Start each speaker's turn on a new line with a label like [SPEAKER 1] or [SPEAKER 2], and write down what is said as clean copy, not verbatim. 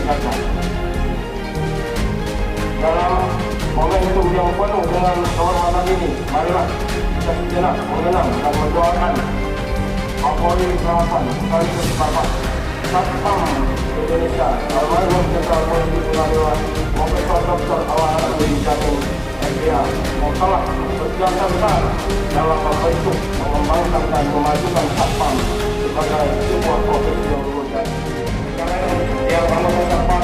[SPEAKER 1] meningkatkan. Dalam momentum yang penuh dengan kehormatan ini, marilah kita sejenak mengenang dan mendoakan Kapolri Selatan sekaligus Bapak Satpam Indonesia almarhum Jenderal Polisi Purnawirawan Profesor Dr. Awang Jamin MPA yang telah berjasa besar dalam membentuk, mengembangkan dan memajukan Satpam sebagai sebuah profesi yang luar biasa. Sekarang yang anggota Satpam